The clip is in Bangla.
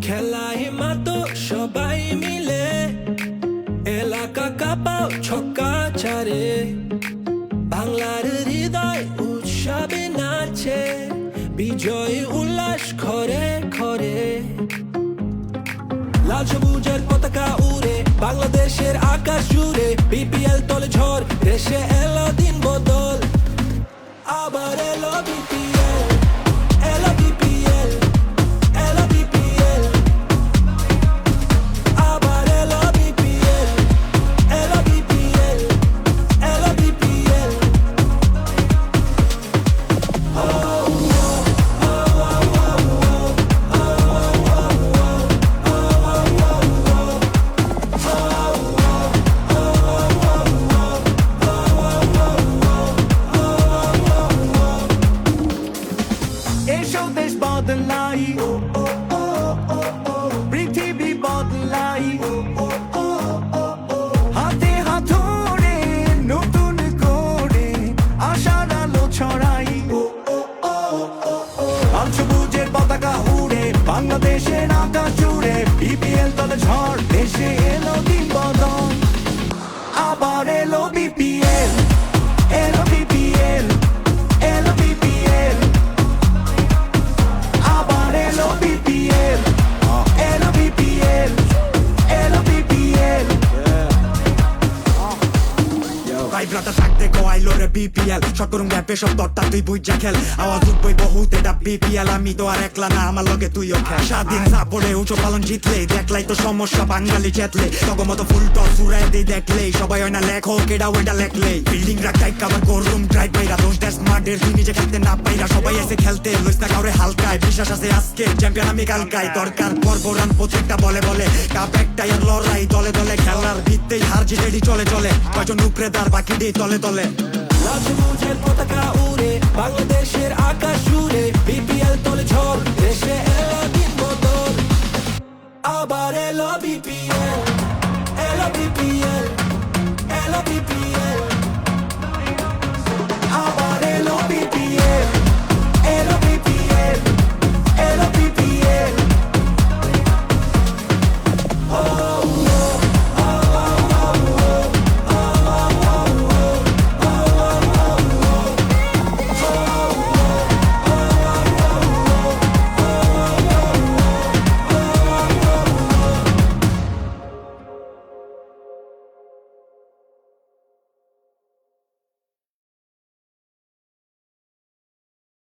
খেলায় মাতো সবাই মিলে এলাকা কাঁপাও ছক্কা চারে বাংলার হৃদয় উৎসবে নাচে বিজয় উল্লাস ঘরে ঘরে লাল সবুজের পতাকা উড়ে বাংলাদেশের আকাশ জুড়ে বিপিএল তলে ঝড় দেশে এলো দিন বদল আবার এলো বিপিএল এলো বিপিএল এলো বিপিএল আবার এলো বিপিএল এলো বিপিএল এলো বিপিএল এসো দেশ বদলাই পৃথিবী বদলাই হাতে হাত ধরে নতুন করে আশার আলো ছড়াই লাল সবুজের পতাকা উড়ে বাংলাদেশের আকাশ জুড়ে বিপিএল তলে ঝড় দেশে এলো দিন বদল আবার এলো বিপিএল এলো বিপিএল এলো বিপিএল আবার এলো বিপিএল এলো বিপিএল এলো বিপিএল ভাইব্রাটা থাকতে কয়াইলো রে বিপিএল শট করুম গ্যাপে সব দরটা তুই বুঝা খেল আওয়াজ উঠবই বহুত এটা বিপিএল আমি তো আর একলা না আমার লগে তুইও খেল স্বাধীন সাপড়ে উঁচু পালন জিতলে দেখলাই তো সমস্যা বাঙালি চেতলে তগমতো ফুল টস উড়াই দিয়ে দেখলেই সবাই হয় না লেখক এটা ওইটা লেখলেই বিল্ডিং রাখাই কাবার করুম ড্রাইভ পাইরা দোষ দেশ মাঠের তুই নিজে খেলতে না পাইরা সবাই এসে খেলতে লইস না কাউরে হালকায় বিশ্বাস আছে আজকে চ্যাম্পিয়ন আমি কালকাই দরকার পর্ব রান প্রত্যেকটা বলে বলে কাপ একটাই আর লড়াই দলে দলে খেলার ভিত্তেই হার জিতেডি চলে চলে কয়জন উপরে তার বাকি দিয়ে তলে তলে লাল সবুজের পতাকা উড়ে বাংলাদেশের আকাশ জুড়ে বিপিএল তলে ঝড় দেশে এলো দিন বদল আবার এলো বিপিএল এলো বিপিএল